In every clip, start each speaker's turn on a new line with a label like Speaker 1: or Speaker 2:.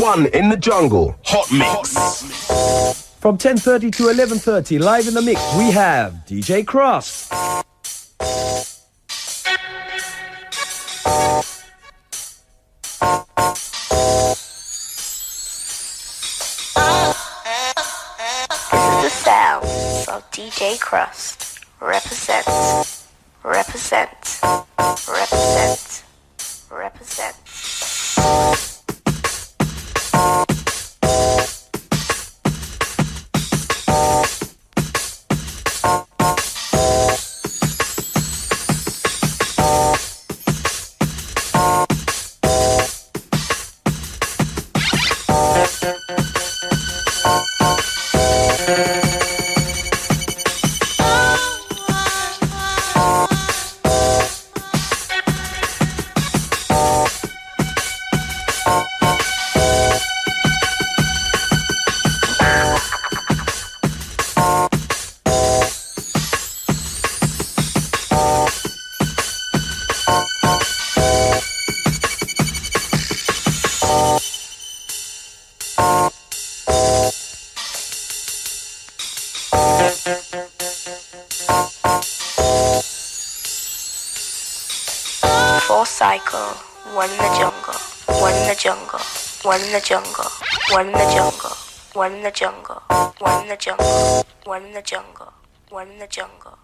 Speaker 1: One in the jungle, hot mix.
Speaker 2: From 10:30 to 11:30, live in the mix, we have DJ Krust.
Speaker 3: This is the sound of DJ Krust. Represent, represent, represent, represent. Full cycle, one in the jungle, one in the jungle, one in the jungle, one in the jungle, one in the jungle, one in the jungle, one in the jungle, one in the jungle.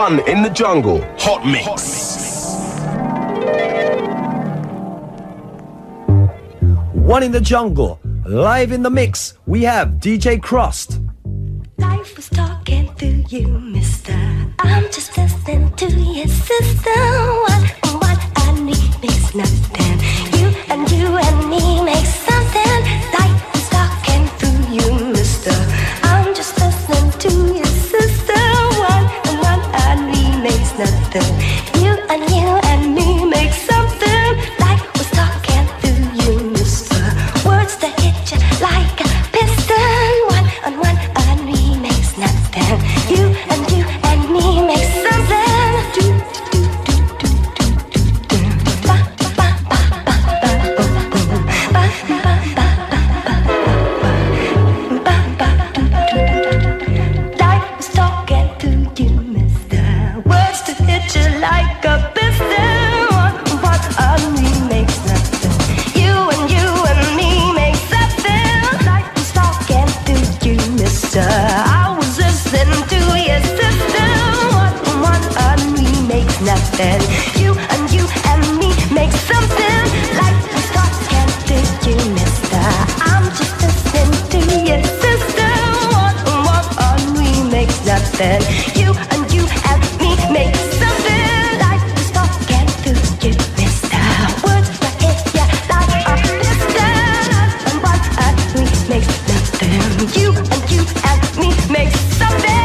Speaker 1: One in the jungle. Hot mix.
Speaker 2: One in the jungle. Live in the mix, we have DJ Krust.
Speaker 4: Life was talking through you, mister. I'm just listening to your sister. What I need makes nothing. You and me make something. Life was talking through you, mister. I'm just listening to your sister. What I need makes nothing. You and me make something. Life was talking through you, mister. Words that hit you like a piston. One I need makes nothing. You and me make something. Do do do do do do do. Ba ba ba ba ba boom boom. Ba ba ba ba ba ba do do do. Life was talking to you, mister. Words to hit you like a piston. What I need makes nothing. You and me make something. Life was talking to you, mister. I was listening to your sister. What I need makes nothing. You and me make something. Life was talking to you, mister. I'm just listening to your sister. What I need makes nothing. You and me make something. Life was talking to you, mister. Words that hit ya like a piston. What I need makes nothing. You and me make something.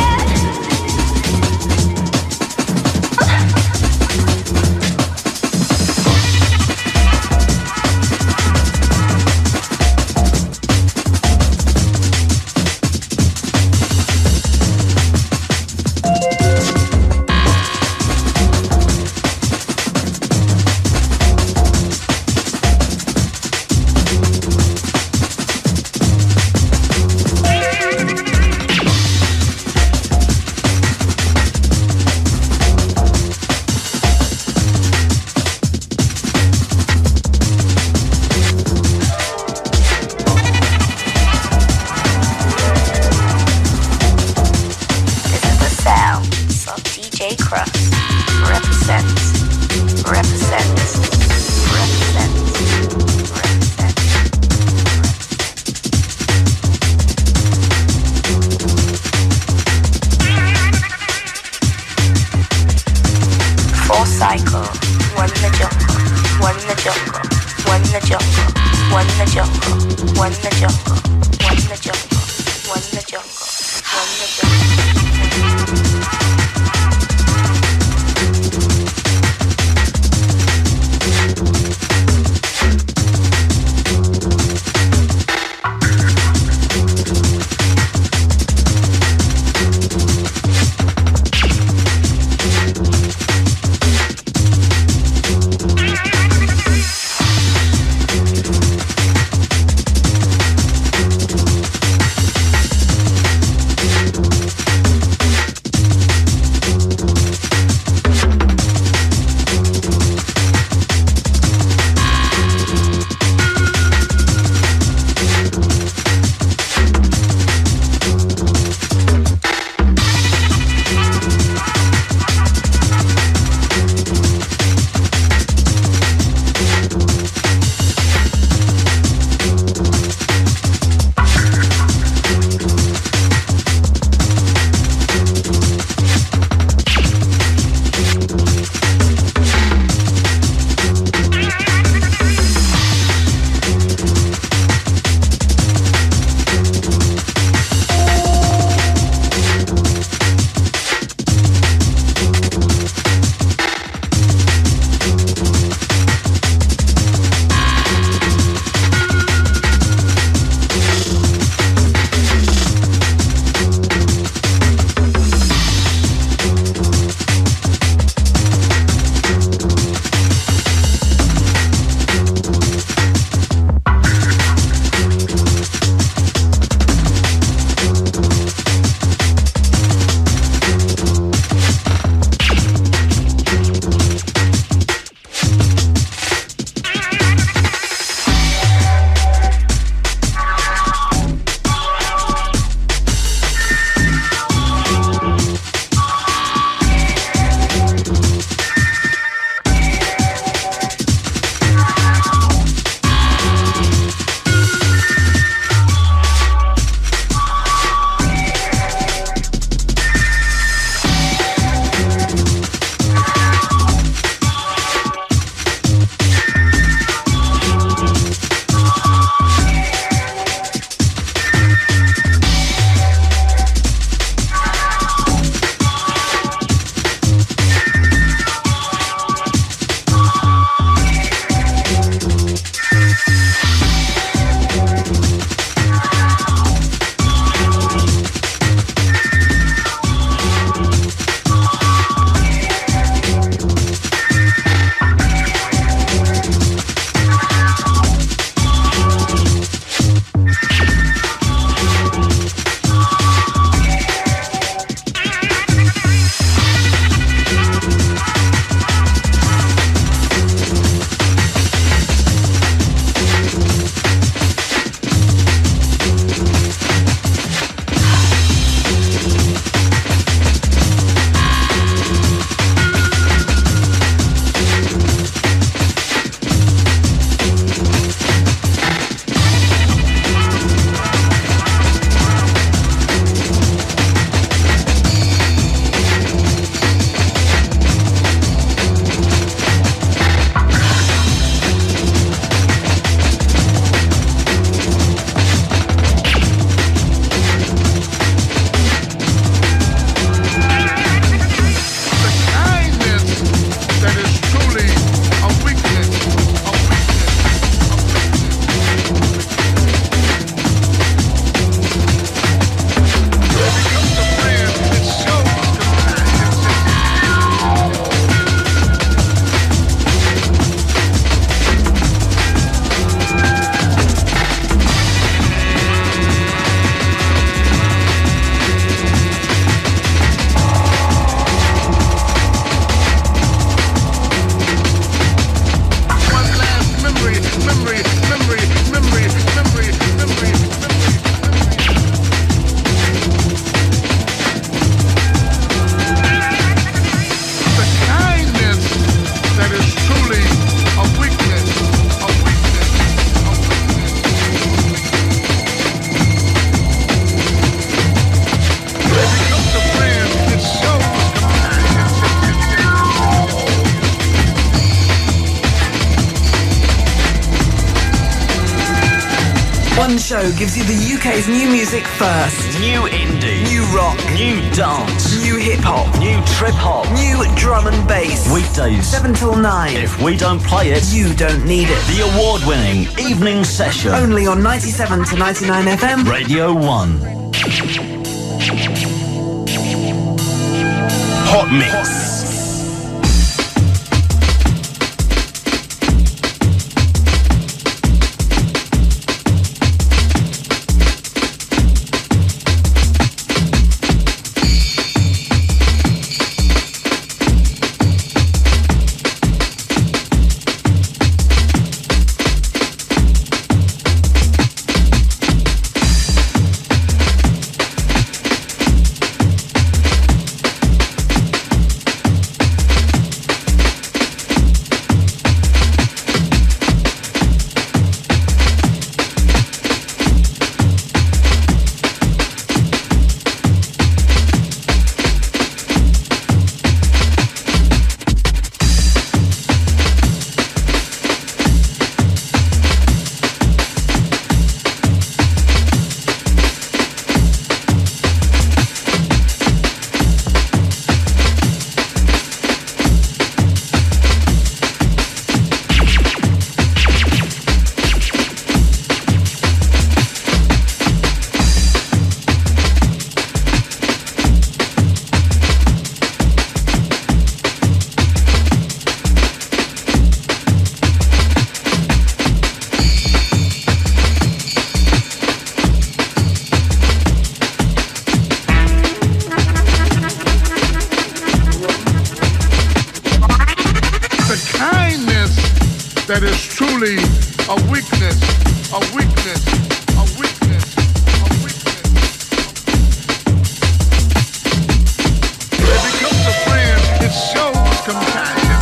Speaker 5: One show gives you the UK's new music first.
Speaker 6: New indie.
Speaker 5: New rock.
Speaker 6: New dance.
Speaker 5: New hip-hop.
Speaker 6: New trip-hop.
Speaker 5: New drum and bass.
Speaker 6: Weekdays
Speaker 5: 7 till 9.
Speaker 6: If we don't play it,
Speaker 5: you don't need it.
Speaker 6: The award-winning Evening Session.
Speaker 5: Only on 97 to 99 FM.
Speaker 6: Radio 1.
Speaker 1: Hot Mix.
Speaker 7: That is truly a weakness, a weakness, a weakness, a weakness. When it becomes a friend, it shows compassion.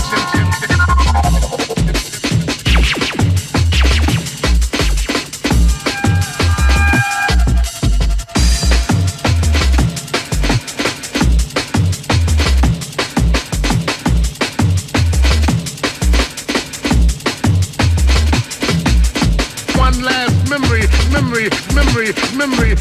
Speaker 7: Memory.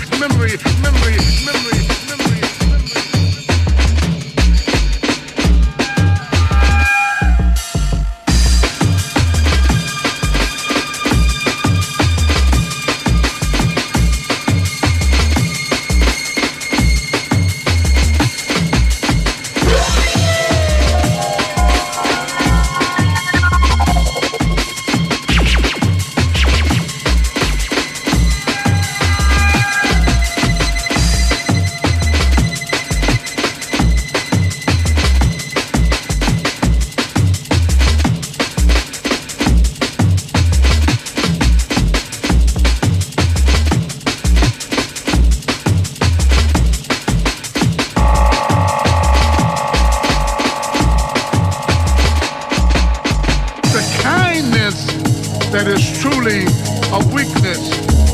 Speaker 7: That is truly a weakness,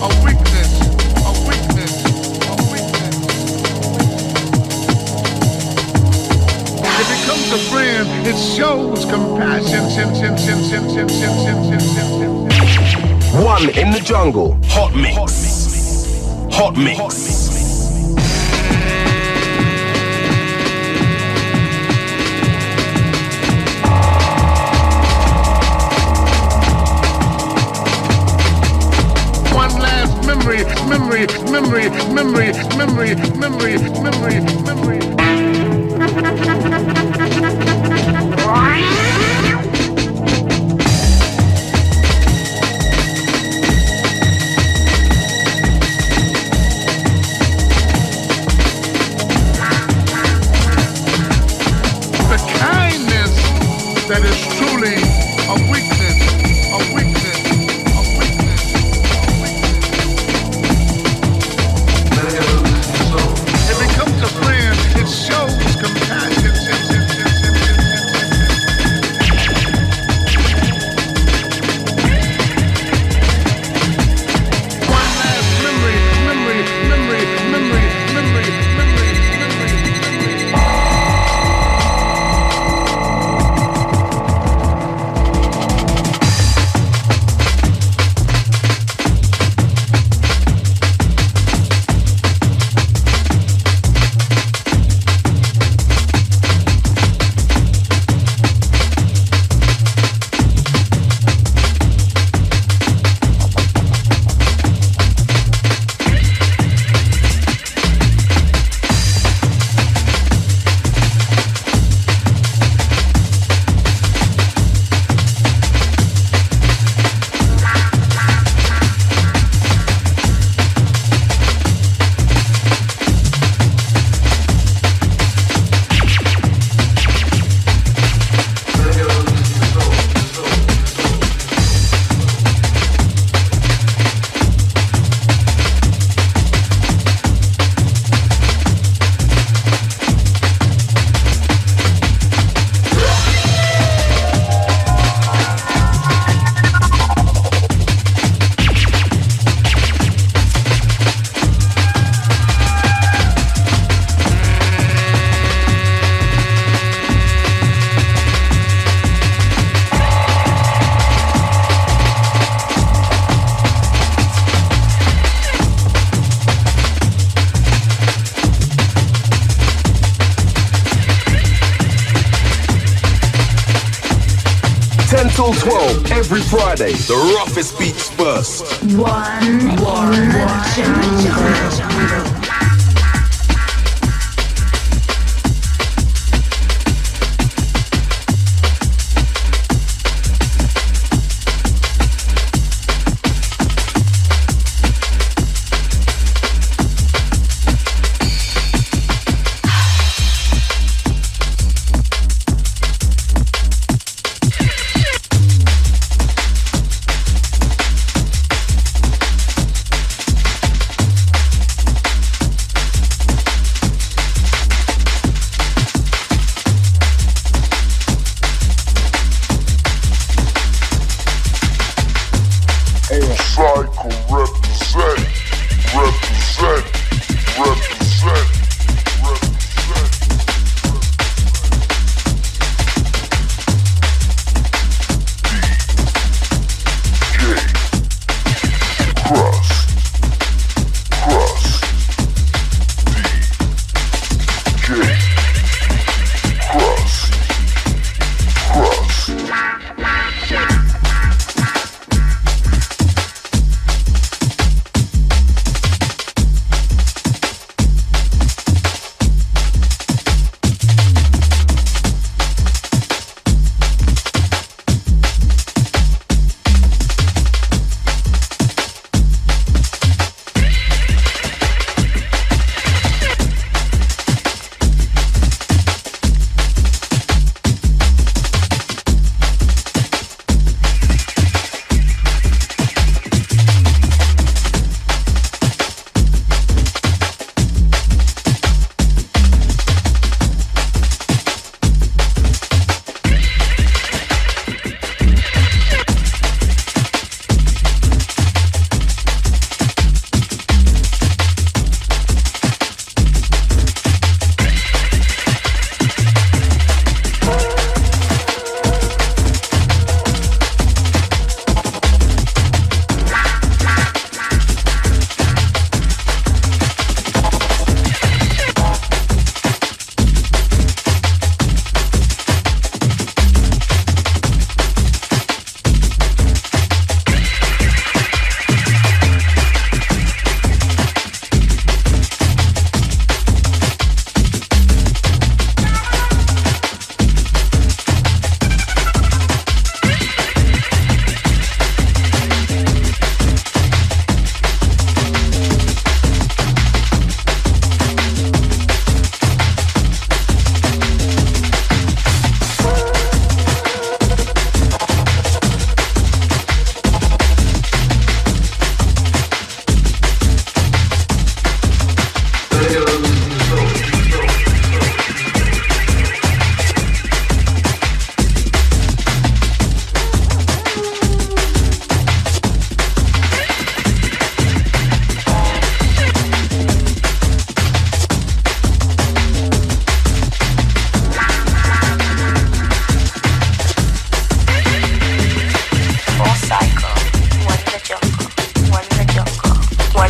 Speaker 7: a weakness, a weakness, a weakness. When it becomes a friend, it shows compassion.
Speaker 1: One in the jungle. Hot Mix. Hot Mix. Memory. The kindness that is truly a weakness, a weakness, a weakness, a weakness. It becomes a friend, it shows compassion.
Speaker 8: till 12 every Friday. The roughest beats first.
Speaker 4: One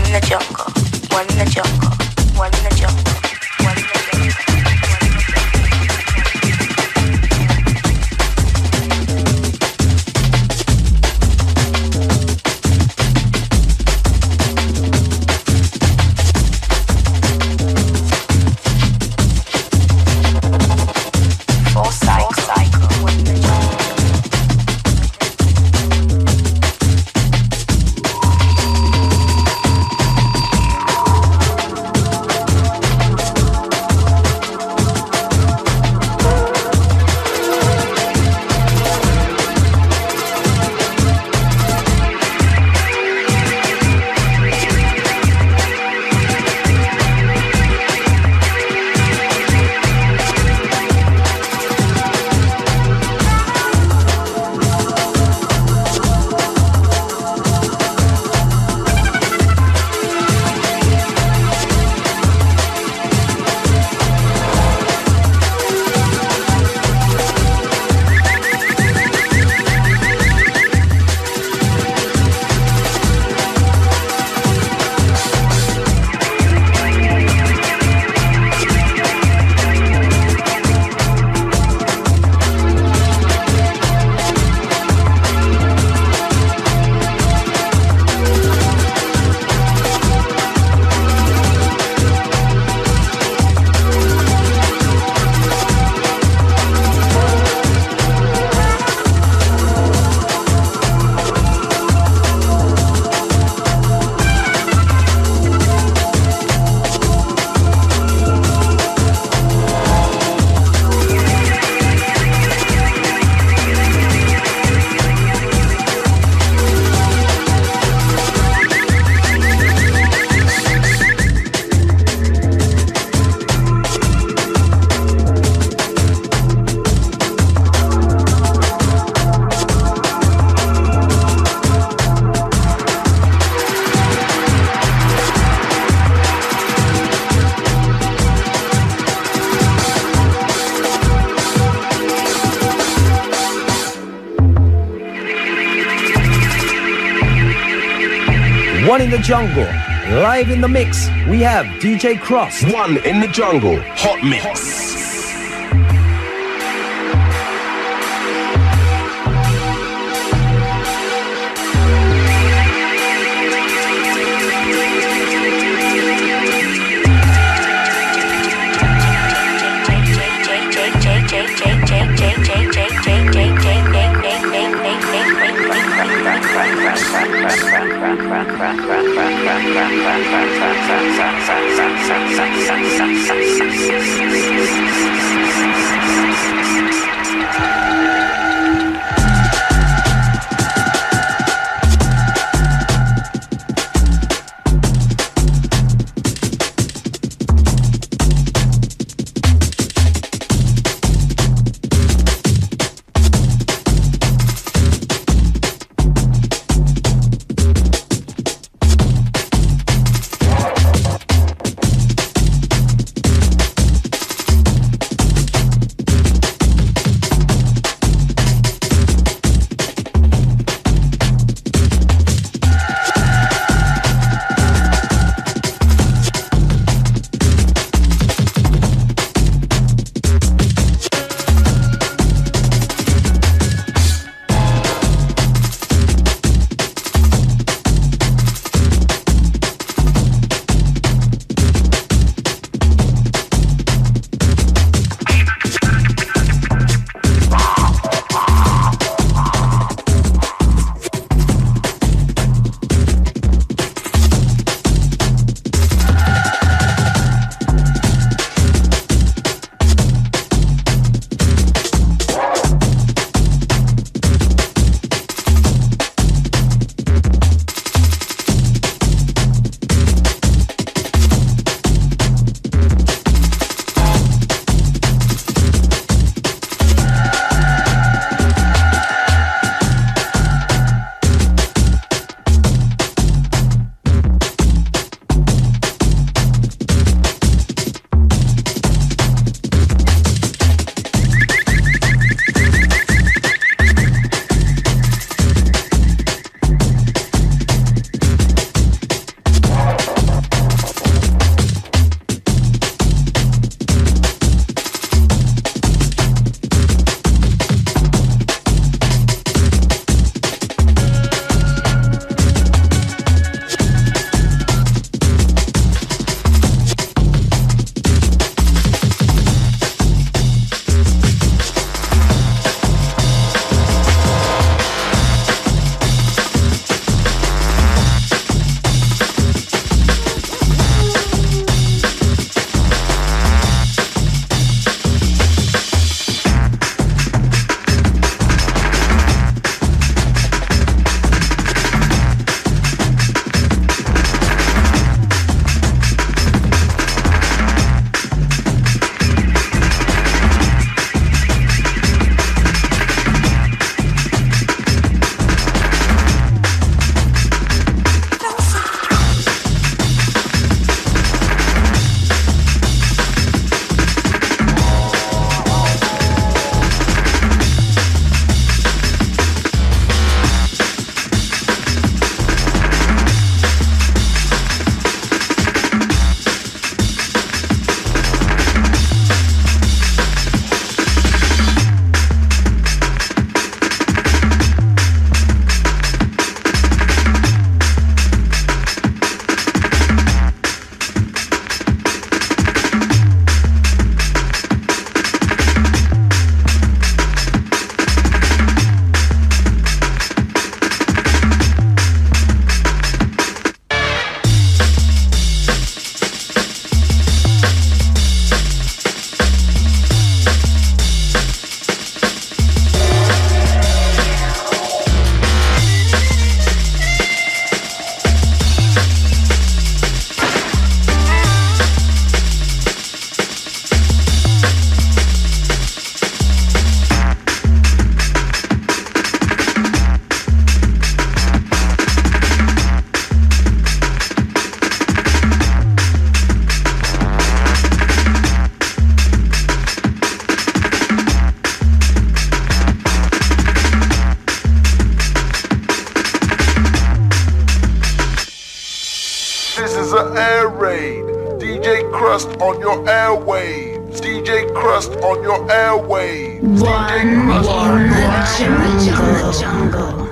Speaker 4: in the jungle.
Speaker 2: One in the jungle. Live in the mix, we have DJ Krust.
Speaker 8: One in the jungle. Hot mix.
Speaker 1: is an air raid. DJ Krust on your airwaves. DJ Krust on your airwaves.
Speaker 9: One in the jungle.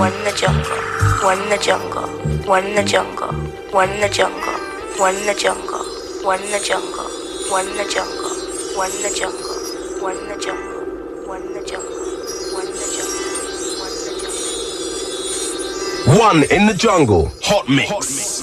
Speaker 3: One in the jungle, one in the jungle, one in the jungle, one in the jungle, one in the jungle, one in the jungle, one in the jungle, one in the jungle, one in the jungle, one in the jungle, one in the jungle, one in the jungle.
Speaker 8: One in the jungle. Hot mix.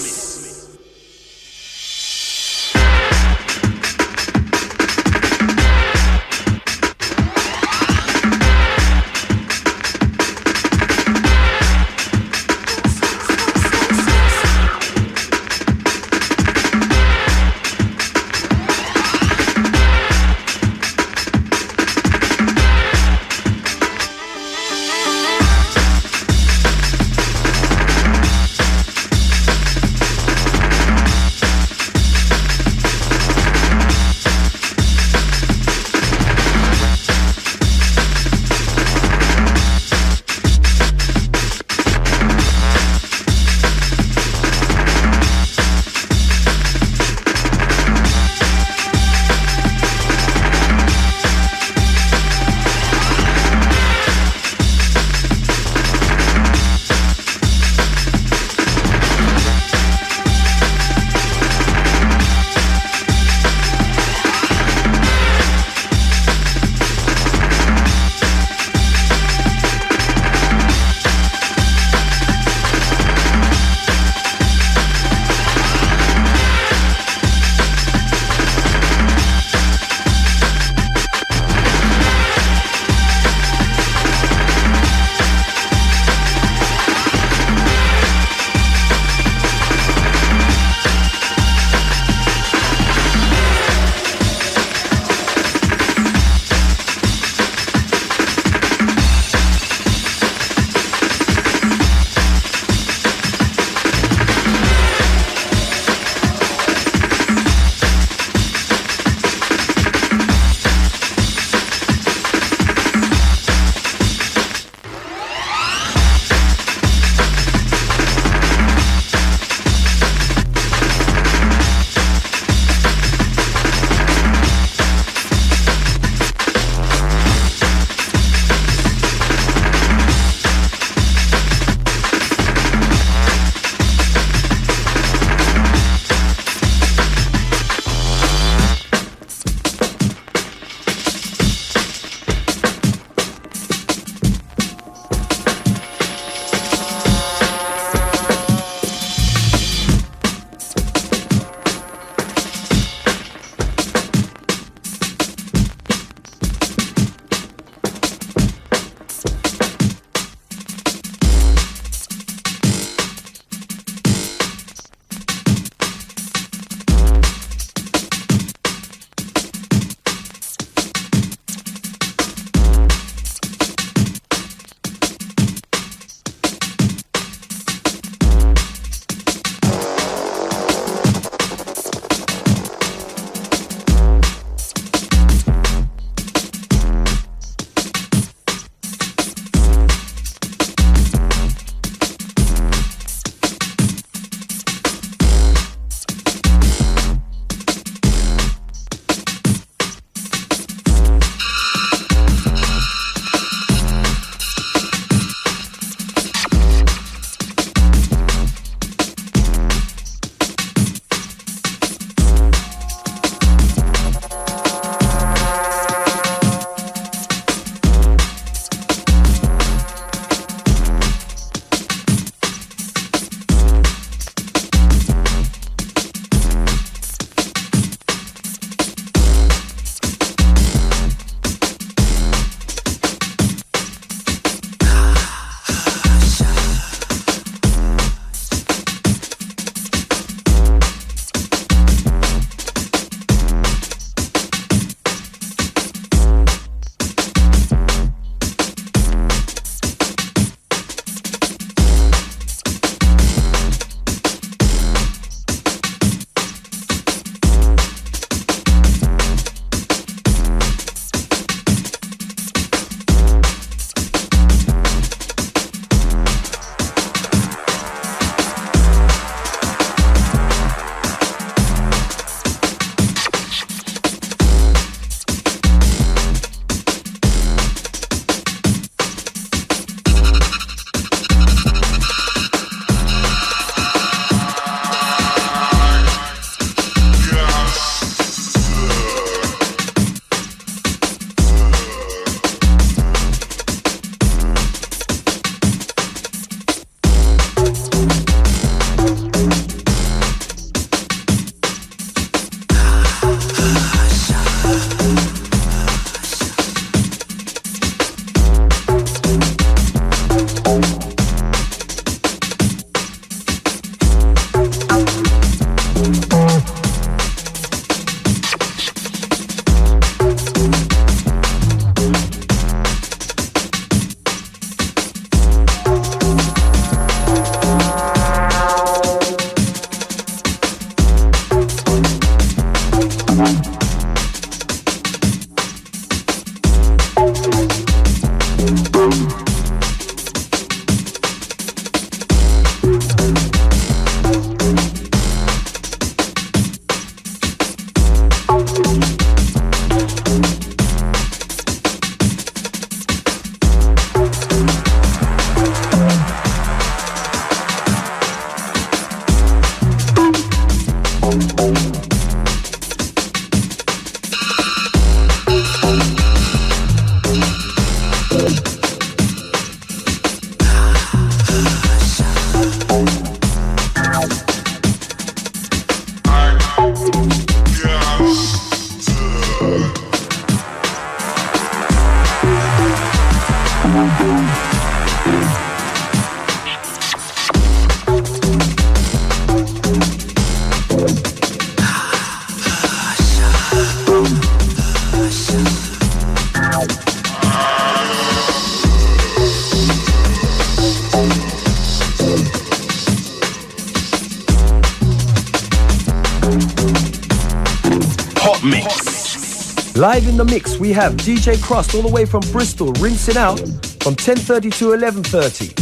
Speaker 6: Hot Mix.
Speaker 2: Live in the mix, we have DJ Krust all the way from Bristol, rinsing out from 10:30 to 11:30.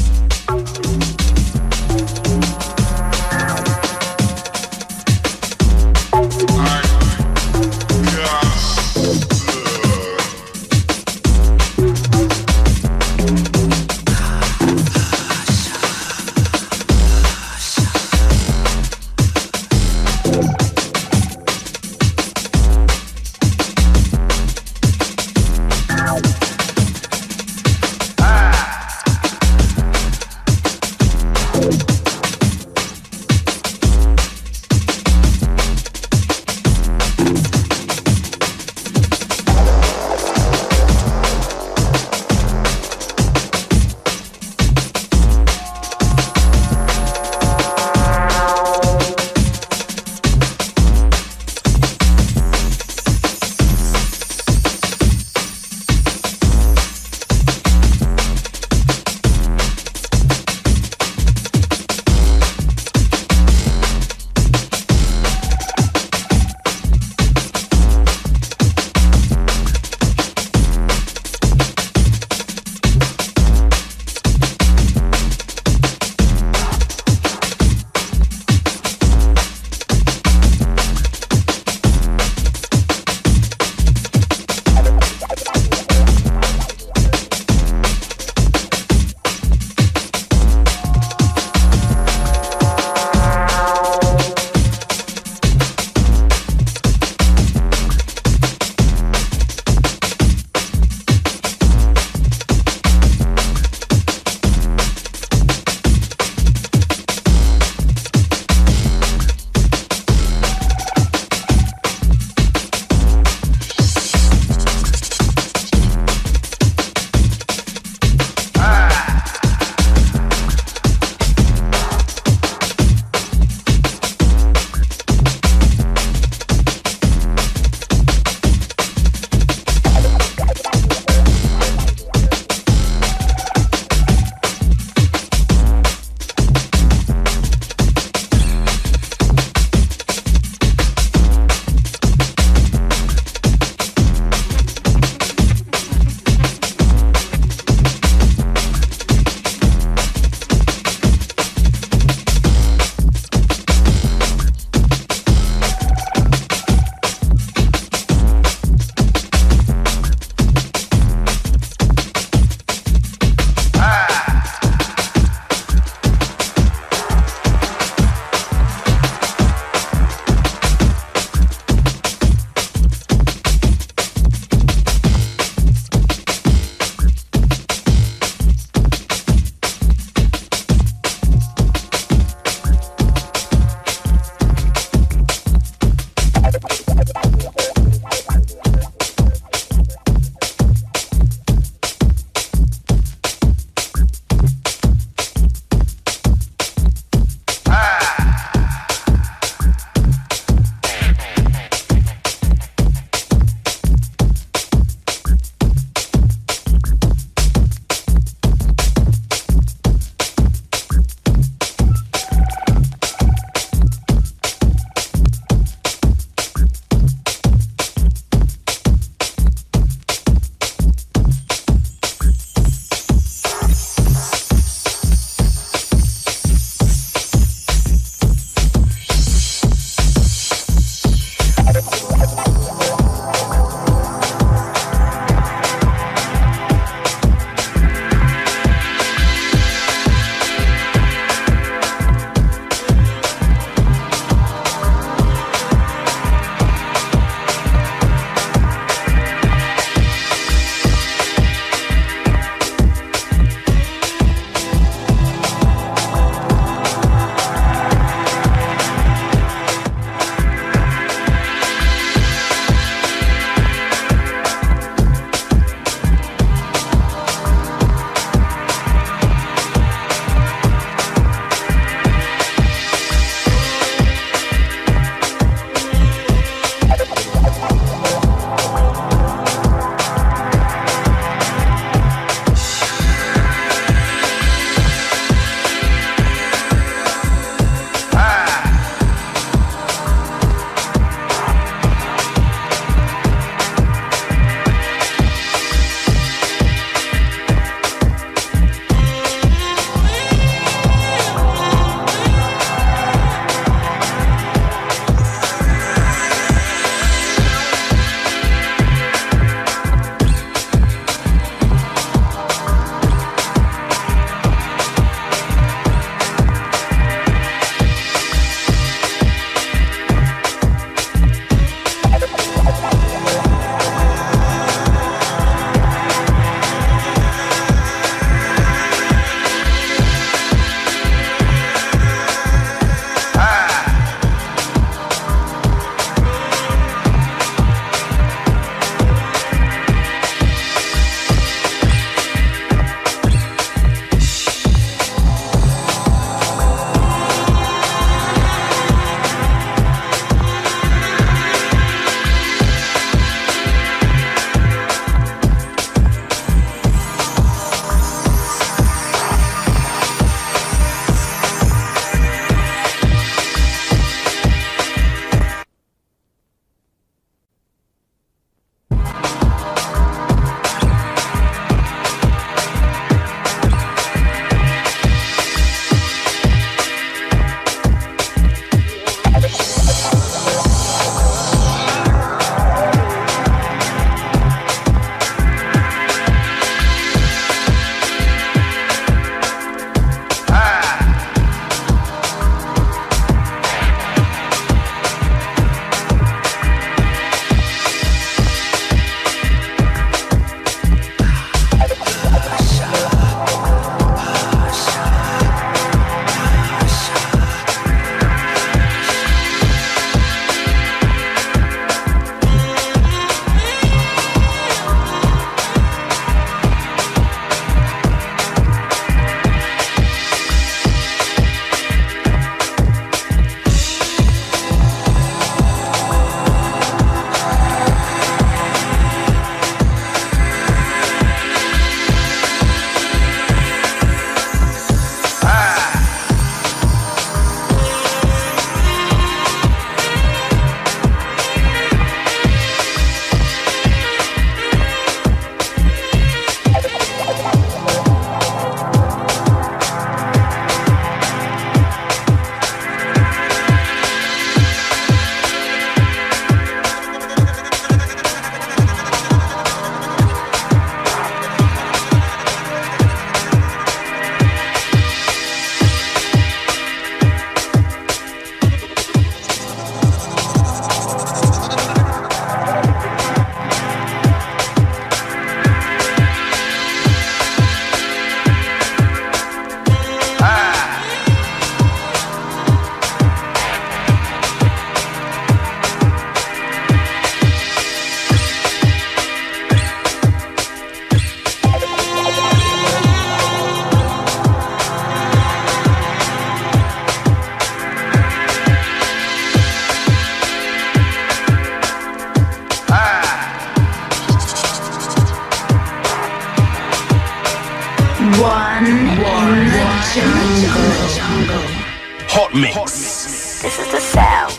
Speaker 6: hot mix.
Speaker 3: This is the sound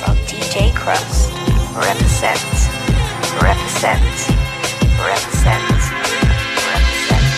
Speaker 3: of DJ Krust. Represent, represent, represent, represent.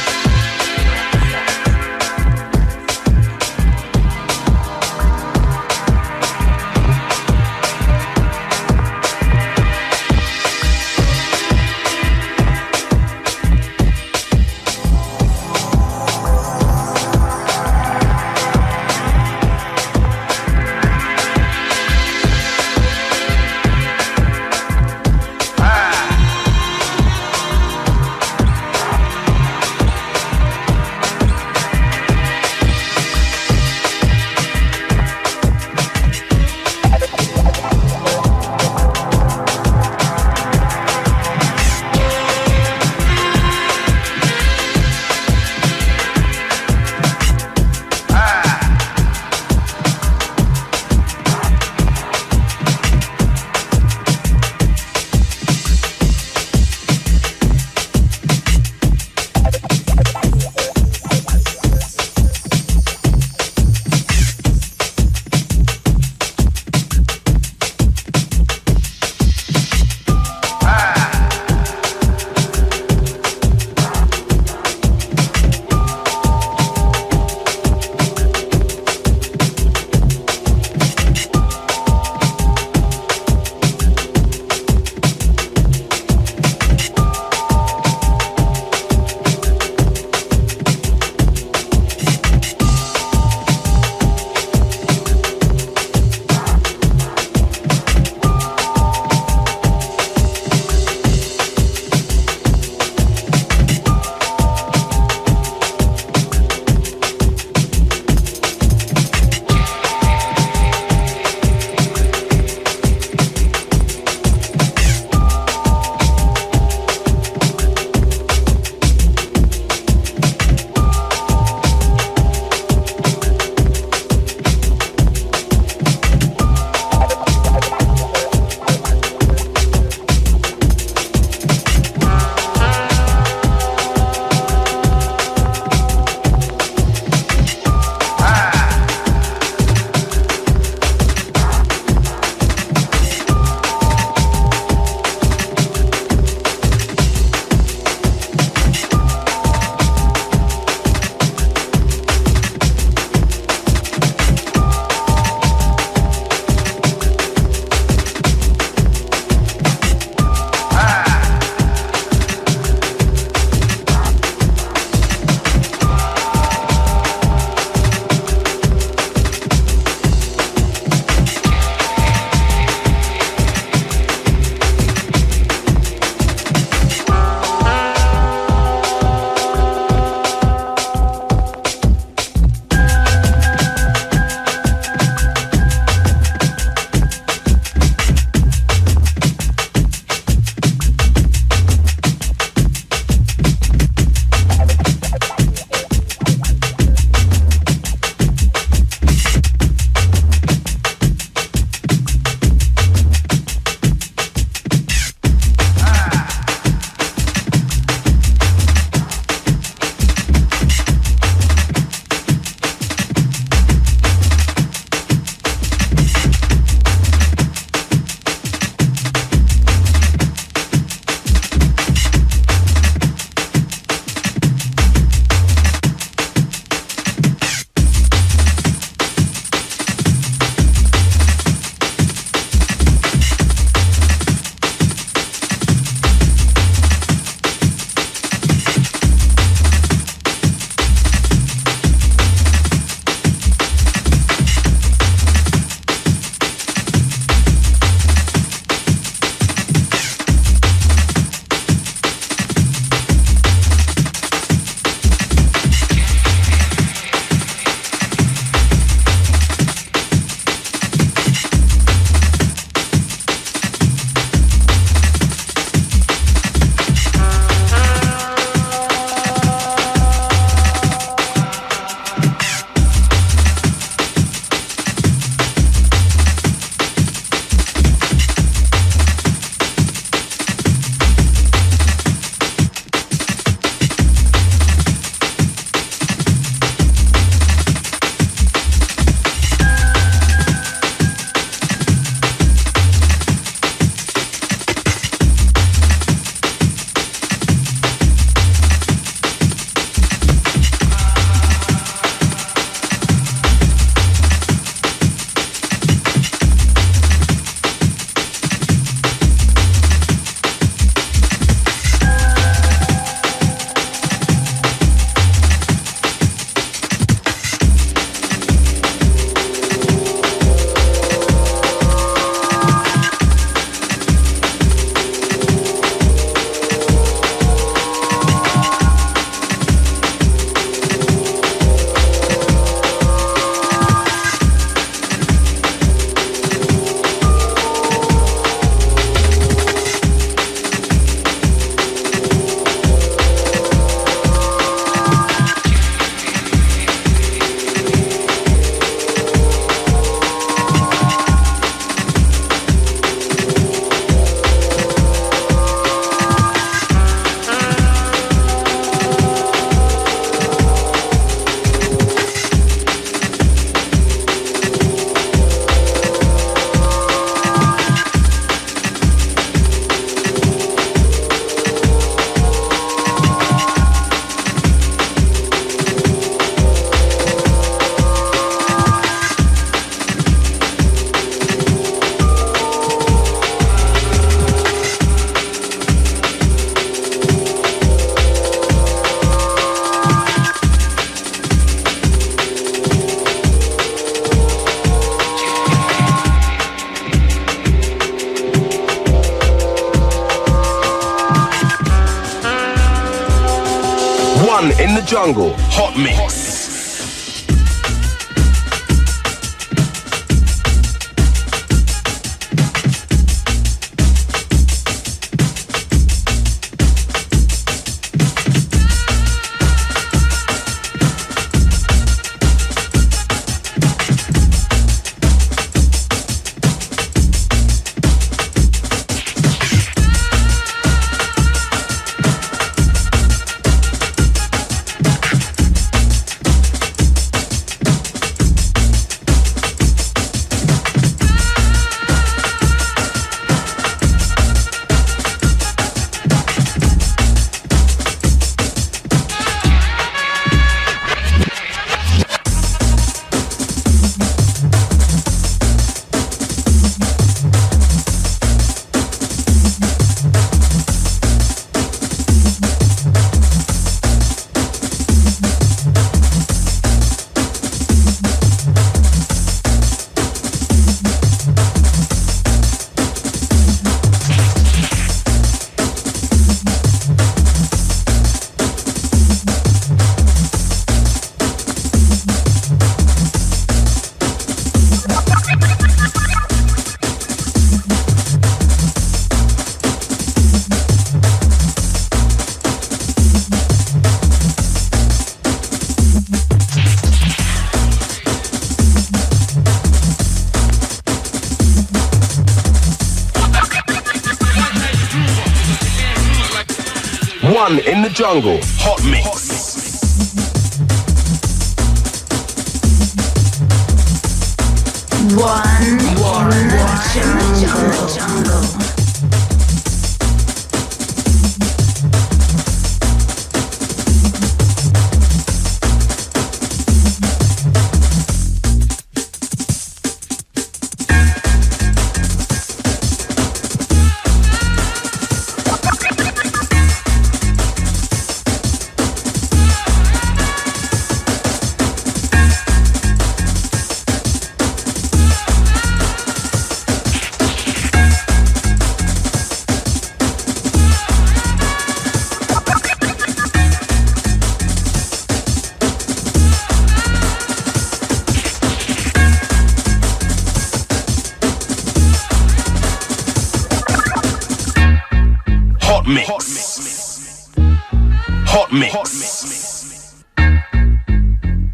Speaker 8: One in the jungle. Hot mix. One in the jungle. Hot mix.
Speaker 4: One in the jungle.
Speaker 8: Hot mix.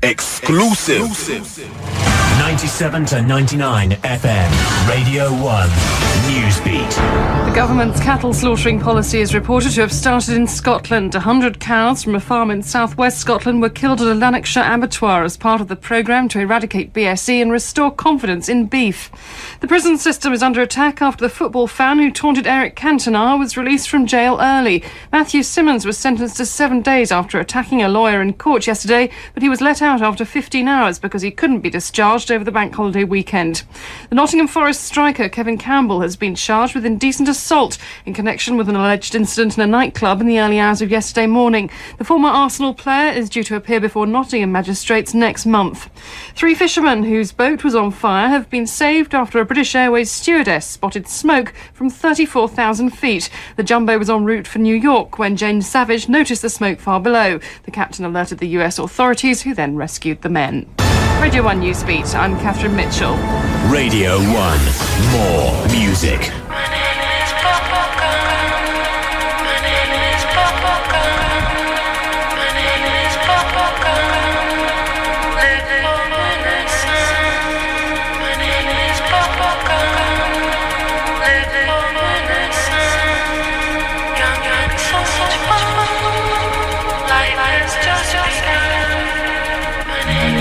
Speaker 8: Exclusive.
Speaker 9: 97 to 99 FM, Radio 1, Newsbeat.
Speaker 10: The government's cattle slaughtering policy is reported to have started in Scotland. 100 cows from a farm in southwest Scotland were killed at a Lanarkshire abattoir as part of the programme to eradicate BSE and restore confidence in beef. The prison system is under attack after the football fan who taunted Eric Cantona was released from jail early. Matthew Simmons was sentenced to 7 days after attacking a lawyer in court yesterday, but he was let out after 15 hours because he couldn't be discharged over the bank holiday weekend. The Nottingham Forest striker Kevin Campbell has been charged with indecent assault in connection with an alleged incident in a nightclub in the early hours of yesterday morning. The former Arsenal player is due to appear before Nottingham magistrates next month. 3 fishermen whose boat was on fire have been saved after a British Airways stewardess spotted smoke from 34,000 feet. The jumbo was en route for New York when Jane Savage noticed the smoke far below. The captain alerted the US authorities, who then rescued the men. Radio 1 Newsbeat, I'm Catherine Mitchell.
Speaker 9: Radio 1, more music.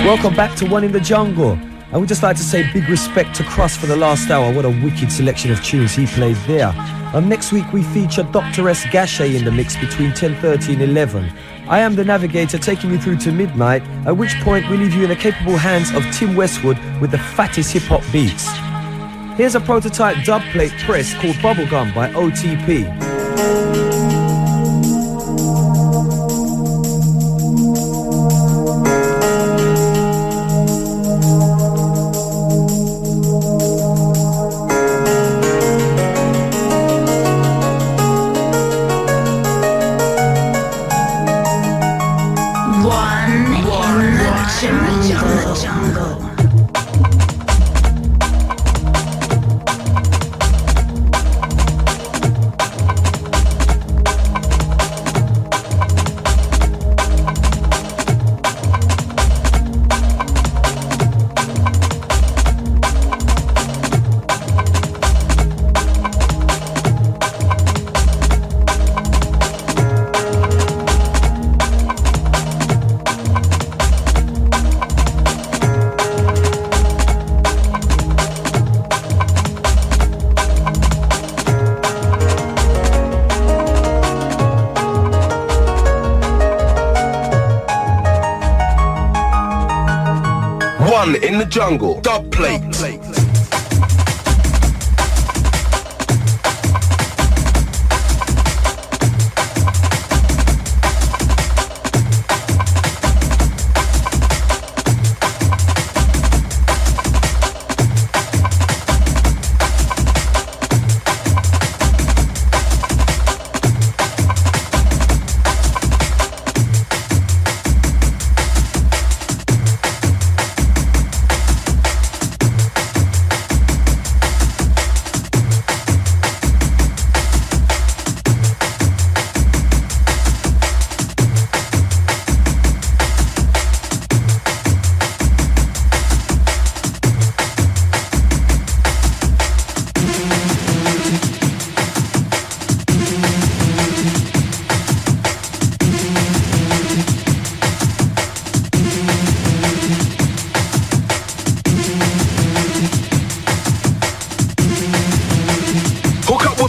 Speaker 2: Welcome back to One in the Jungle. I would just like to say big respect to Krust for the last hour. What a wicked selection of tunes he played there. Next week we feature Dr. S. Gachet in the mix between 10:30 and 11. I am the Navigator, taking you through to midnight, at which point we leave you in the capable hands of Tim Westwood with the fattest hip-hop beats. Here's a prototype dubplate press called Bubblegum by OTP.
Speaker 8: jungle. Dub plate.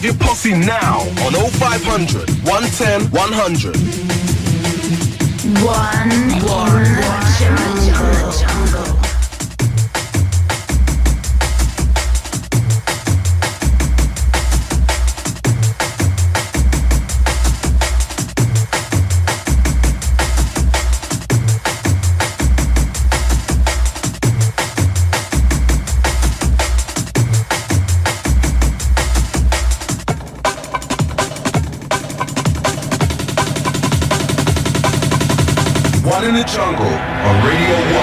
Speaker 8: Your posse now on 0500 110 100.
Speaker 4: One in the jungle.
Speaker 8: One in the jungle on Radio 1.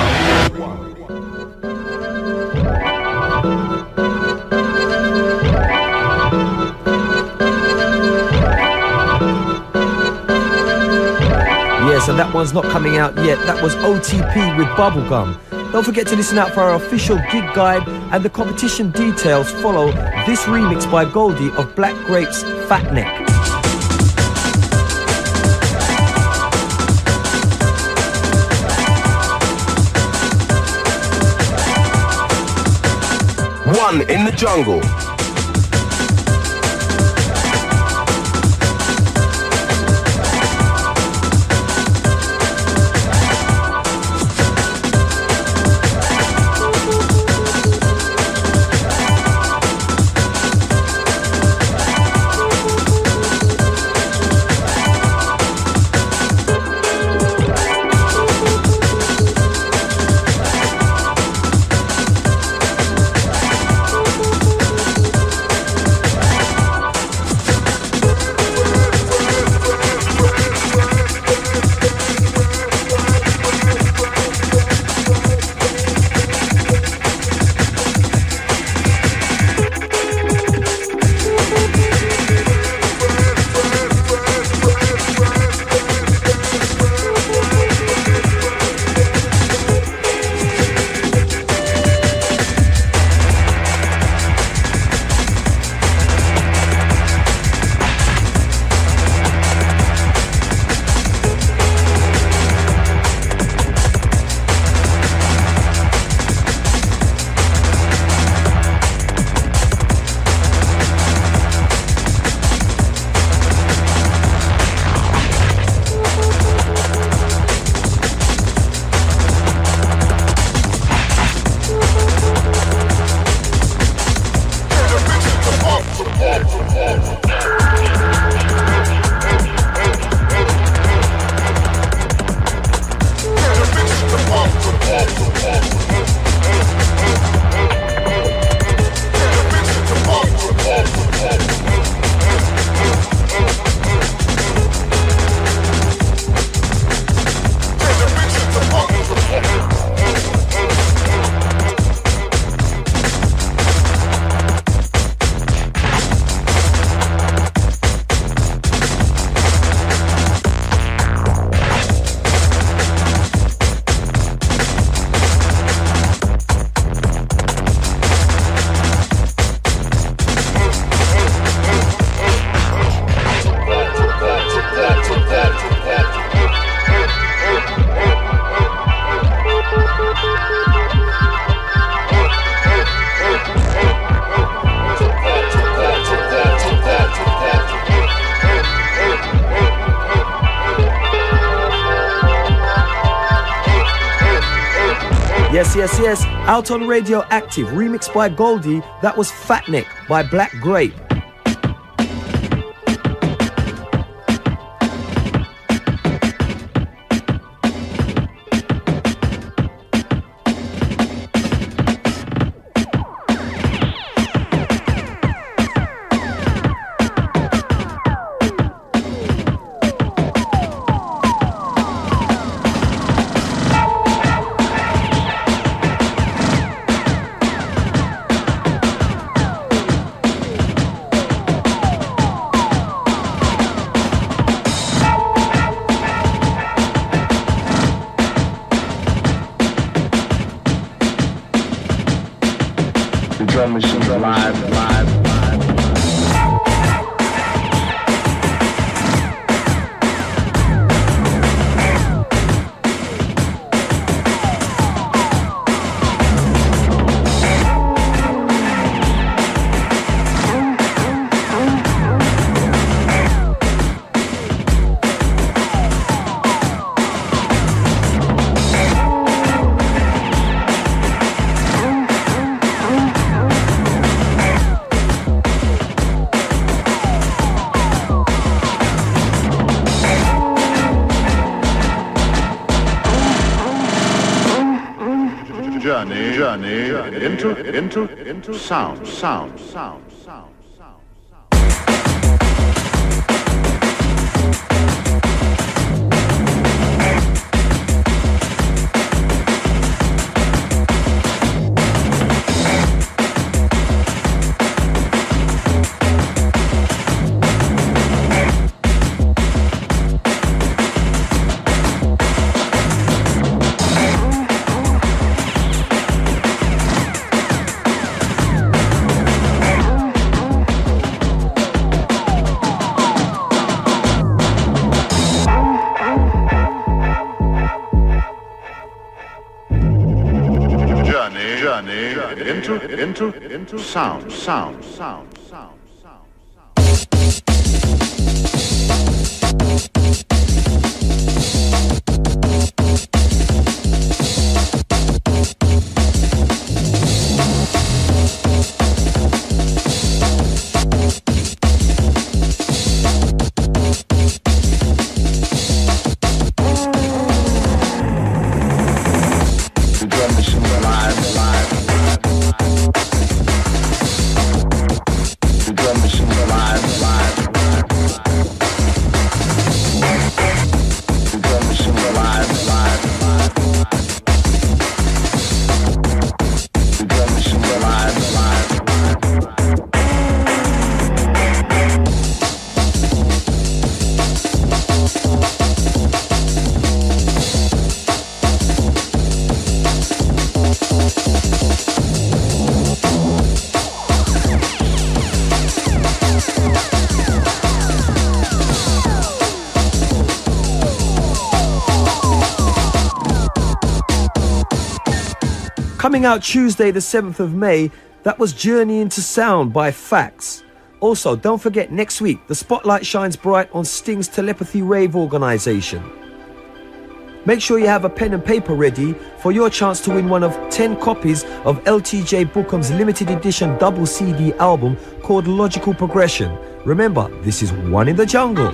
Speaker 2: Yes, and that one's not coming out yet. That was OTP with Bubblegum. Don't forget to listen out for our official gig guide, and the competition details follow this remix by Goldie of Black Grape's Fat Neck.
Speaker 8: One in the jungle.
Speaker 2: Yes. Out on Radioactive, remixed by Goldie. That was Fatneck by Black Grape.
Speaker 11: drum machine live. Journey into sound. Into sound.
Speaker 2: Coming out Tuesday the 7th of May, that was Journey into Sound by Fax. Also, don't forget next week, the spotlight shines bright on Sting's Telepathy Rave organisation. Make sure you have a pen and paper ready for your chance to win one of 10 copies of LTJ Bookham's limited edition double CD album called Logical Progression. Remember, this is One in the Jungle.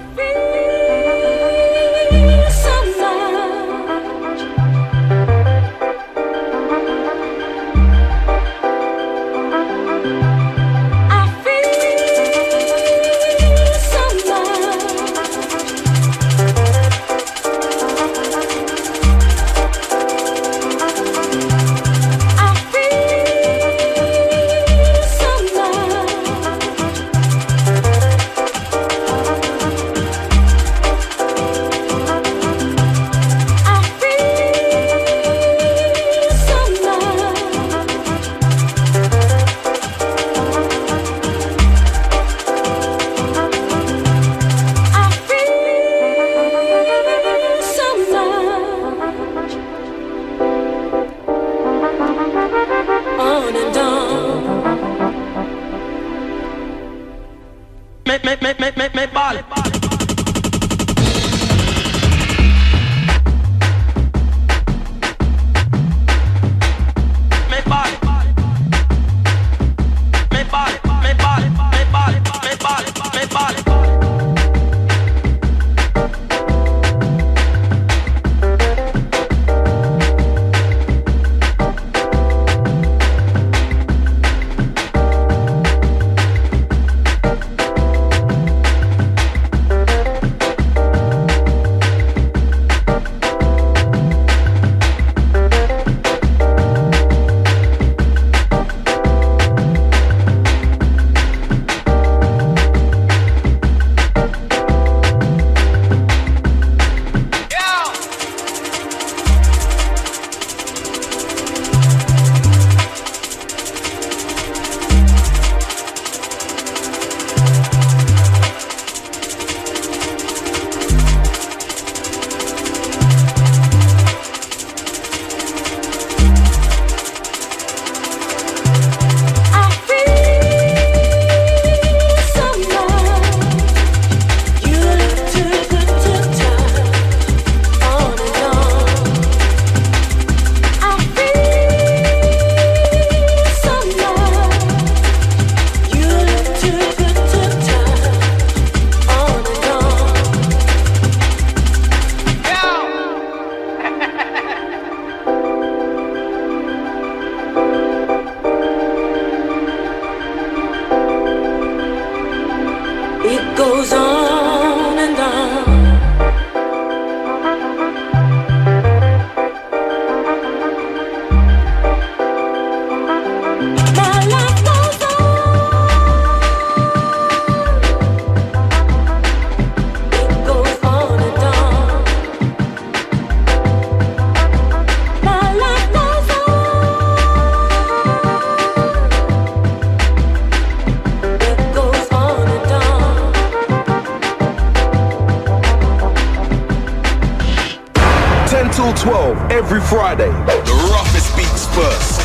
Speaker 8: Till 12 every Friday. The roughest beats first.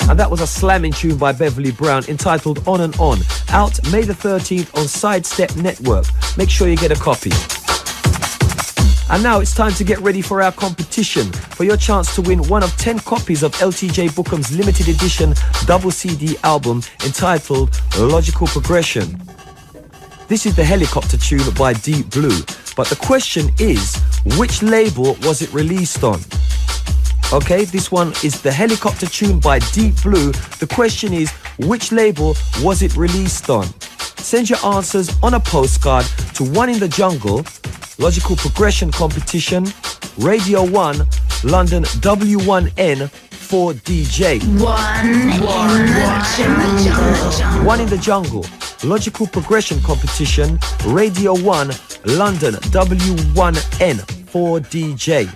Speaker 2: And that was a slamming tune by Beverly Brown entitled On and On, out May the 13th on Sidestep Network. Make sure you get a copy. And now it's time to get ready for our competition, for your chance to win one of 10 copies of LTJ Bookham's limited edition double CD album entitled Logical Progression. This is the Helicopter tune by Deep Blue, but the question is, which label was it released on? Okay, this one is the Helicopter tune by Deep Blue. The question is, which label was it released on? Send your answers on a postcard to One in the Jungle, Logical Progression Competition, Radio 1, London W1N 4DJ. One in the Jungle, Logical Progression Competition, Radio 1, London W1N 4DJ.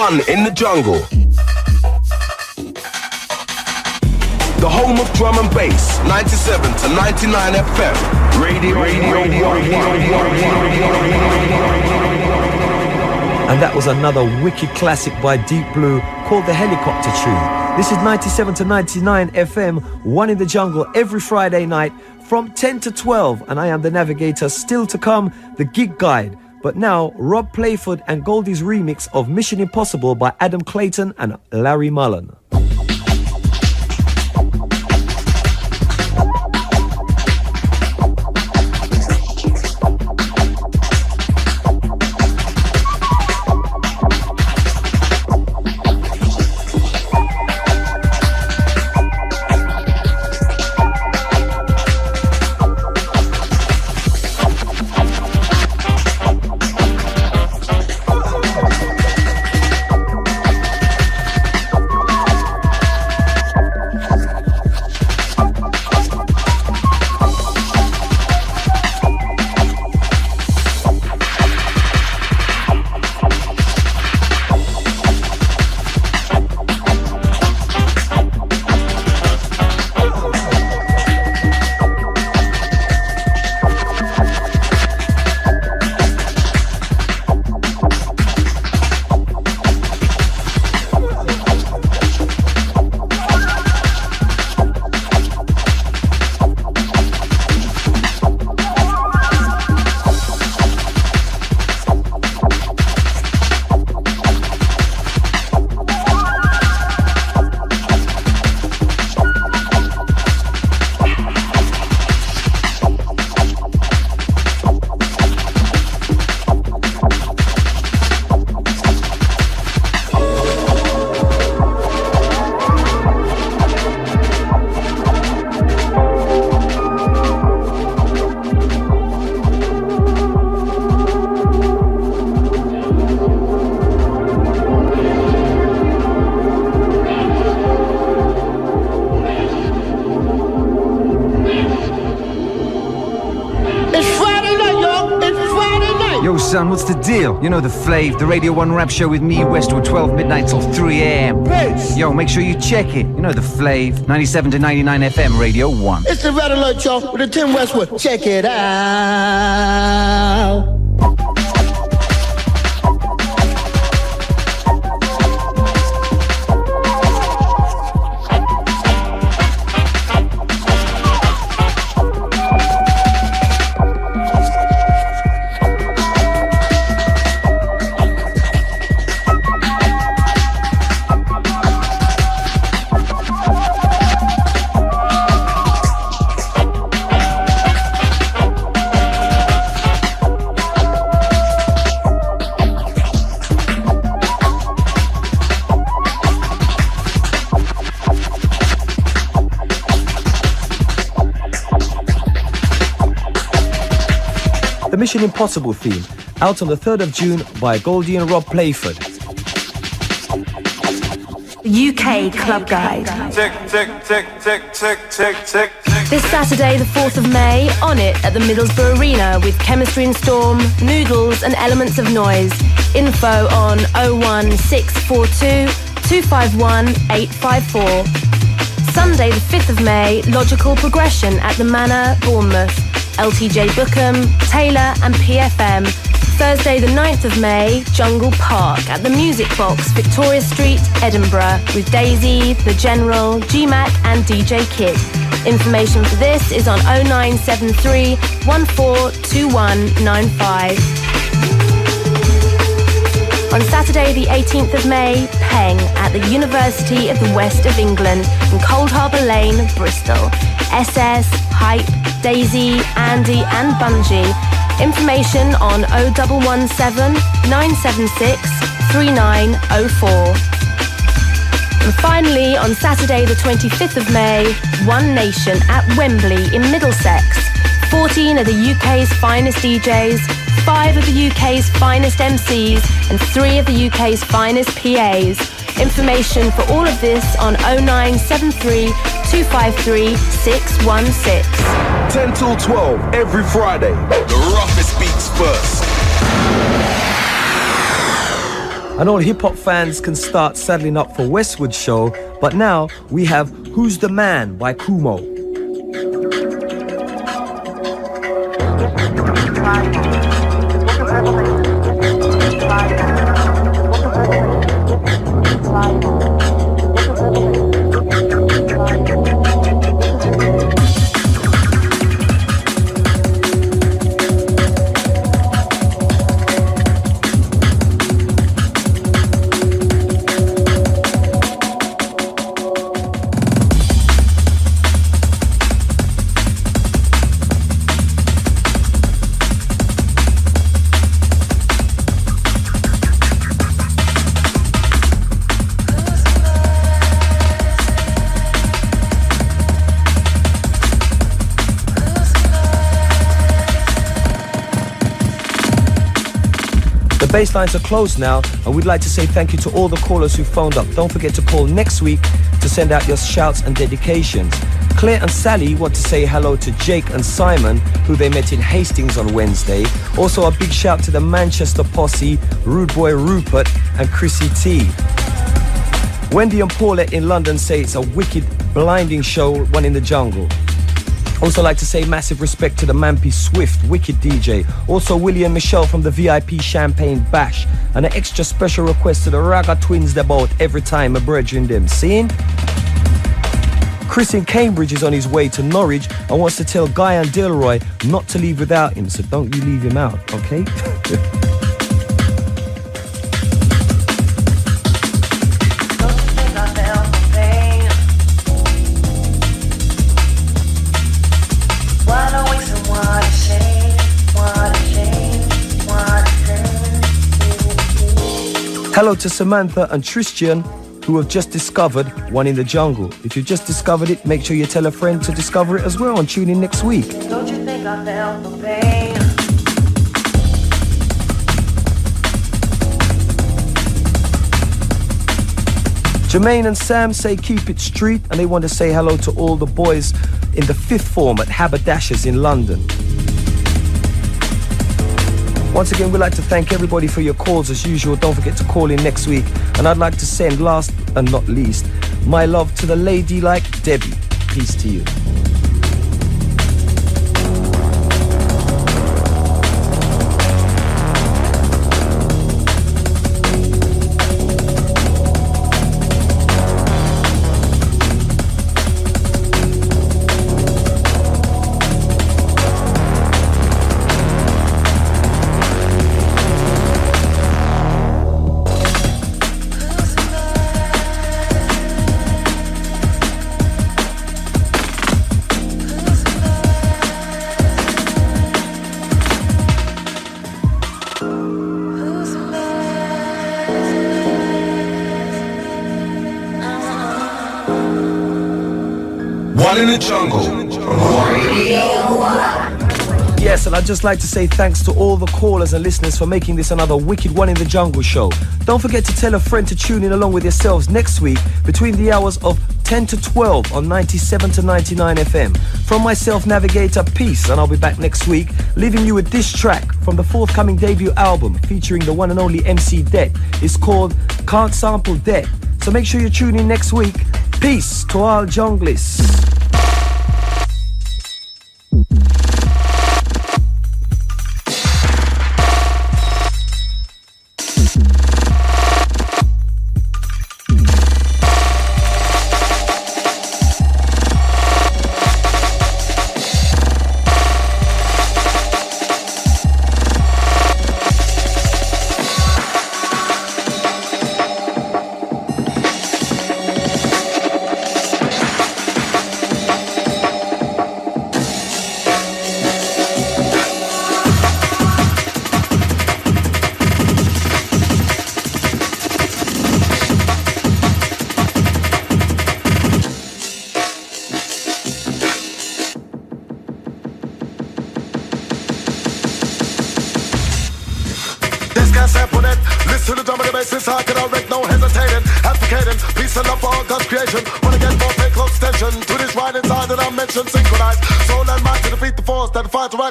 Speaker 8: One in the Jungle. The home of drum and bass, 97 to 99 FM. Radio 1.
Speaker 2: And that was another wicked classic by Deep Blue called the Helicopter tune. This is 97 to 99 FM, One in the Jungle, every Friday night from 10 to 12. And I am the Navigator. Still to come, the Gig Guide. But now, Rob Playford and Goldie's remix of Mission Impossible by Adam Clayton and Larry Mullen.
Speaker 12: Yo, son, what's the deal? You know the flav, the Radio 1 rap show with me, Westwood, 12 midnight till 3 a.m. Yo, make sure you check it. You know the flav, 97 to 99 FM, Radio 1.
Speaker 13: It's the Red Alert, y'all, with the Tim Westwood. Check it out.
Speaker 2: Mission Impossible theme, out on the 3rd of June by Goldie and Rob Playford.
Speaker 14: UK Club Guide.
Speaker 15: Tick, tick, tick, tick, tick, tick, tick.
Speaker 14: This Saturday, the 4th of May, On It at the Middlesbrough Arena with Chemistry and Storm, Noodles and Elements of Noise. Info on 01642 251 854. Sunday, the 5th of May, Logical Progression at the Manor, Bournemouth. LTJ Bookham, Taylor and PFM. Thursday the 9th of May, Jungle Park at the Music Box, Victoria Street, Edinburgh, with Daisy, The General, GMAC and DJ Kid. Information for this is on 0973 142195. On Saturday the 18th of May, Peng at the University of the West of England in Cold Harbour Lane, Bristol. SS, Hype, Daisy, Andy and Bungie. Information on 0117 976 3904. And finally, on Saturday the 25th of May, One Nation at Wembley in Middlesex. 14 of the UK's finest DJs, 5 of the UK's finest MCs and 3 of the UK's finest PAs. Information for all of this on 0973 253 616.
Speaker 8: 10 till 12 every Friday. The roughest beats first.
Speaker 2: And all hip-hop fans can start saddling up for Westwood show, but now we have Who's the Man by Kumo. The bass lines are closed now, and we'd like to say thank you to all the callers who phoned up. Don't forget to call next week to send out your shouts and dedications. Claire and Sally want to say hello to Jake and Simon, who they met in Hastings on Wednesday. Also a big shout to the Manchester posse, Rude Boy Rupert and Chrissy T. Wendy and Paulette in London say it's a wicked, blinding show, One in the Jungle. Also like to say massive respect to the Mampy Swift, wicked DJ. Also Willie and Michelle from the VIP Champagne Bash. And an extra special request to the Raga Twins they bout every time a brethren them. Seen? Chris in Cambridge is on his way to Norwich and wants to tell Guy and Delroy not to leave without him. So don't you leave him out, okay? Hello to Samantha and Tristan, who have just discovered One in the Jungle. If you've just discovered it, make sure you tell a friend to discover it as well and tune in next week.
Speaker 4: Don't you think I felt the pain?
Speaker 2: Jermaine and Sam say keep it street, and they want to say hello to all the boys in the 5th form at Haberdashers in London. Once again, we'd like to thank everybody for your calls as usual. Don't forget to call in next week. And I'd like to send, last and not least, my love to the lady like Debbie. Peace to you.
Speaker 8: One in the jungle.
Speaker 2: Yes, and I'd just like to say thanks to all the callers and listeners for making this another wicked One in the Jungle show. Don't forget to tell a friend to tune in along with yourselves next week between the hours of 10 to 12 on 97 to 99 FM. From myself, Navigator, peace, and I'll be back next week, leaving you with this track from the forthcoming debut album featuring the one and only MC Det. It's called Can't Sample Det. So make sure you tune in next week. Peace to all junglists.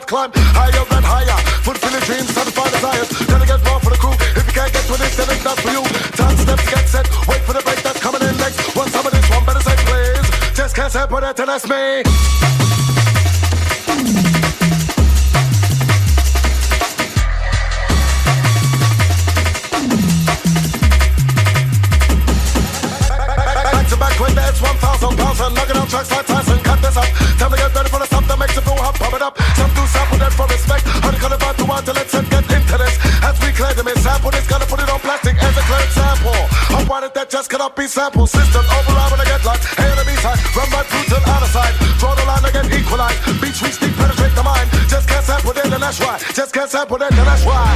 Speaker 1: Climb higher and higher, fulfilling dreams, satisfy desires. Gonna get more for the crew. If you can't get to this, then it's not for you. Time steps get set, wait for the break that's coming in next. Want some of this one, better say please. Just can't sample it, and that's me. Back to back when there's 1,000 pounds and knocking out tracks like Tyson. Cut this up. Time to get ready for the stuff that makes you feel hot. Pump it up. Some do sample that for respect. How to cut it back to want to let's get into this. As we clear them in sample, it's gonna put it on plastic as a clear sample. I wanted that just cannot be sampled. System override when I get locked. Hey on the B-side, run my crew till out of sight. Draw the line again, equalize. Beach reach deep, penetrate the mind. Just can't sample it, and that's why. Just can't sample it, and that's why.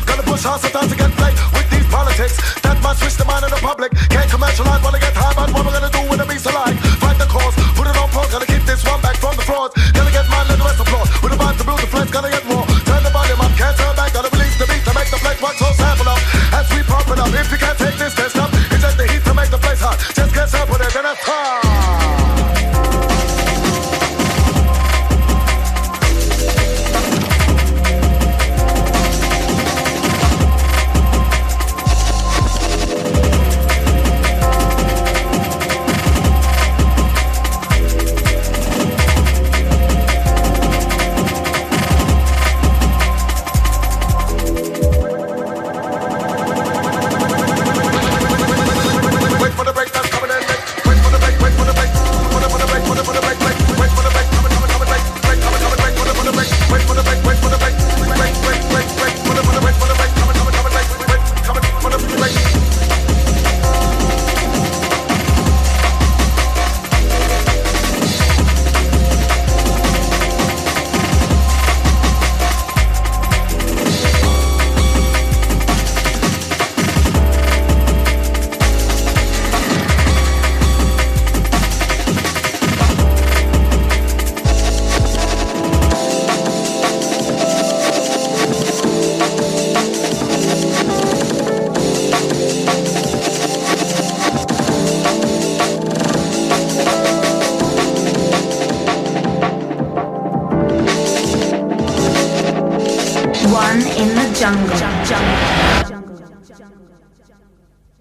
Speaker 1: Gonna push hard sometimes to get play with these politics that might switch the mind of the public. Can't commercialize, wanna get high, but what we're gonna do with a beast alive? Fight the cause, put it on pause, gonna keep this one back from the frauds. Gonna get mine, let the rest applaud. With a vibe to build the flames, gonna get raw. Turn the volume up, can't turn back, gotta release the beat to make the flex rock so sample up. As we pump it up, if you can't take this, then stop. Inject the heat to make the place hot. Just can't sample it, then that's hard.
Speaker 4: jungle.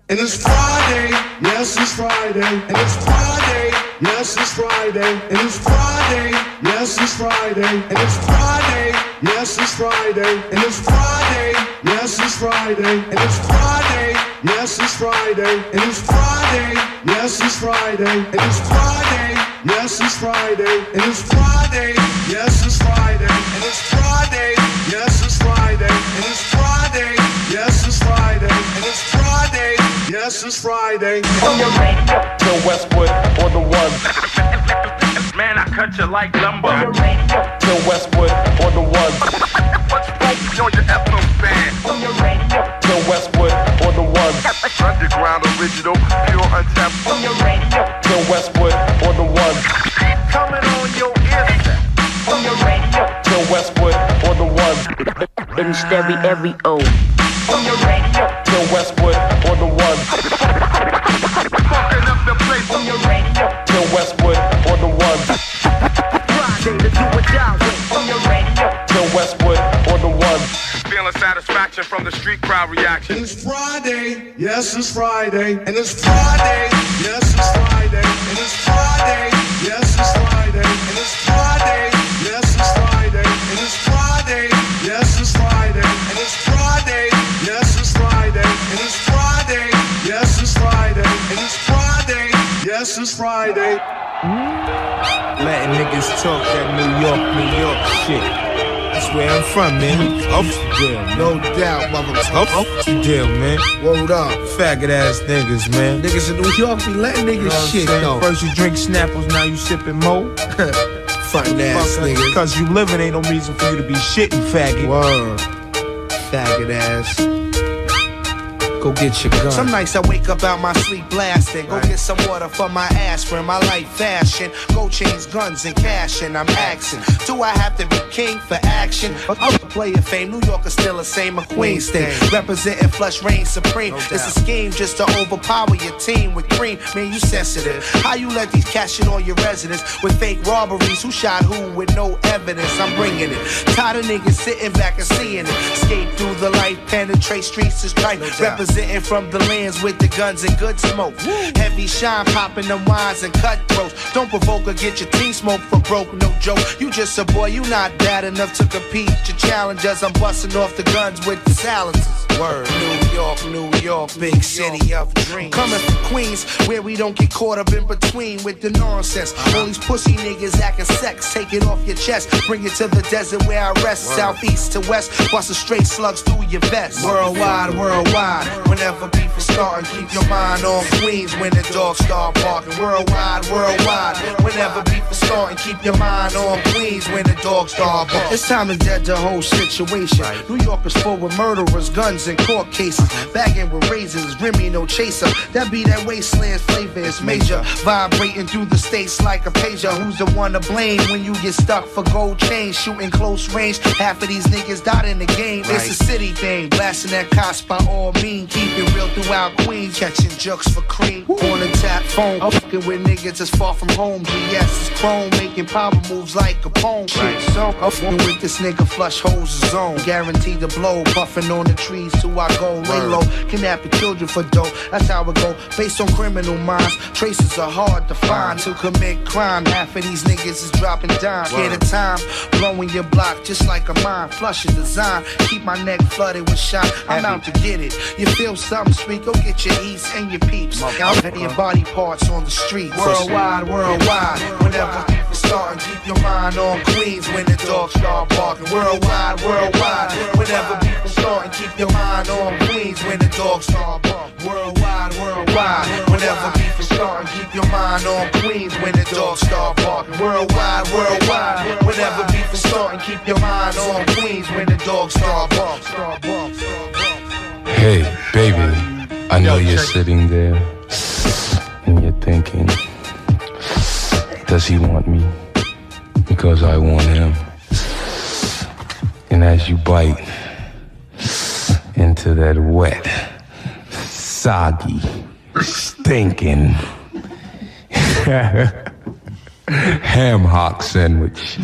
Speaker 16: And it's Friday, yes it's Friday. And it's Friday, yes it's Friday. And it's Friday, yes it's Friday. And it's Friday, yes it's Friday. And it's Friday, yes it's Friday. And it's Friday, yes it's Friday. And it's Friday, yes it's Friday. And it's Friday, yes it's Friday. And it's Friday, yes it's Friday. And it's Friday, yes it's Friday. And it's Friday, yes it's Friday. And it's Friday, yes it's Friday.
Speaker 6: On your radio, till Westwood or the one. Man, I cut you like lumber. On your radio, till Westwood or the one. What's funky on your FM band? On your radio, till Westwood or the one. Underground original, pure untapped. On your radio, till Westwood or the one. Coming on your ear. On your radio, till Westwood or the one.
Speaker 17: In stereo.
Speaker 6: On your radio, till Westwood or the one. Fucking up the place. On your radio, till Westwood or the one.
Speaker 17: Friday to do it down with. On your radio,
Speaker 6: till Westwood or the one. Feeling satisfaction from the street crowd reaction.
Speaker 16: And it's Friday, yes it's Friday. And it's Friday, yes it's Friday. And it's Friday, yes it's Friday. And it's Friday, yes it's Friday. And it's Friday, yes it's Friday. And it's Friday, yes it's Friday. And it's Friday, yes it's Friday. And it's Friday, yes it's Friday.
Speaker 18: Letting niggas talk that New York shit. That's where I'm from, man. Up the deal, no doubt, motherfucker. Up the deal, man. Word up. Faggot ass niggas, man. Niggas in New York be letting niggas shit, though. First you drink Snapples, now you sipping Mo. Frontin' ass niggas. Cause you living ain't no reason for you to be shitting, faggot. Word. Faggot ass. Go get your gun. Some nights I wake up out my sleep blasting. Go get some water for my aspirin. My life fashion. Gold chains, guns, and cash. And I'm asking, do I have to be king for action? I'm a player fame. New York is still the same. A Queens thing. Representing flush reign supreme. It's a scheme just to overpower your team with cream. Man, you sensitive. How you let these cash in all your residents with fake robberies? Who shot who with no evidence? I'm bringing it. Tired of niggas sitting back and seeing it. Escape through the light, penetrate streets is tight. Representing from the lands with the guns and good smoke. Heavy shine, popping them wines and cutthroats. Don't provoke or get your team smoked for broke, no joke. You just a boy, you not bad enough to compete. Your challengers, I'm busting off the guns with the silencers. Word. New York, big city of dreams. Coming from Queens, where we don't get caught up in between with the nonsense. All these pussy niggas acting sex, take it off your chest. Bring it to the desert where I rest. Word. Southeast to west, busting straight slugs through your vest. Worldwide. Whenever beef is starting, keep your mind on Queens when the dogs start barking. Worldwide. Whenever beef is starting, keep your mind on Queens when the dogs start barking. It's time to dead the whole situation. New York is full with murderers, guns, and court cases. Bagging with razors, Remy no chaser. That be that wasteland flavor is major. Vibrating through the states like a pager. Who's the one to blame when you get stuck for gold chains? Shooting close range. Half of these niggas died in the game. It's a city thing. Blasting that cops by all means. Keep it real throughout Queens. Catching jokes for cream. On the tap phone. Fucking with niggas that's far from home. GS is chrome. Making power moves like a poem. So I'm with this nigga flush holes of zone. Guaranteed to blow. Puffing on the trees till I go. Lay low. Kidnapping children for dough. That's how it go. Based on criminal minds. Traces are hard to find. To commit crime. Half of these niggas is dropping dimes. Get a time. Blowing your block just like a mine. Flush a design. Keep my neck flooded with shine. I'm out to get it. You feel something sweet, go get your eats and your peeps. Out and your body parts on the street. Worldwide. Whenever people starting, keep your mind on Queens when the dogs start barking. Worldwide. Whenever people starting, keep your mind on Queens when the dogs start barking. Worldwide. Whenever people starting, keep your mind on Queens when the dogs start barking. Worldwide. Whenever people starting, keep your mind on Queens when the dogs start barking.
Speaker 19: Hey, baby, I know you're sitting there and you're thinking, does he want me? Because I want him. And as you bite into that wet, soggy, stinking ham hock sandwich,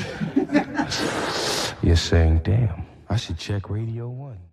Speaker 19: you're saying, damn, I should check Radio 1.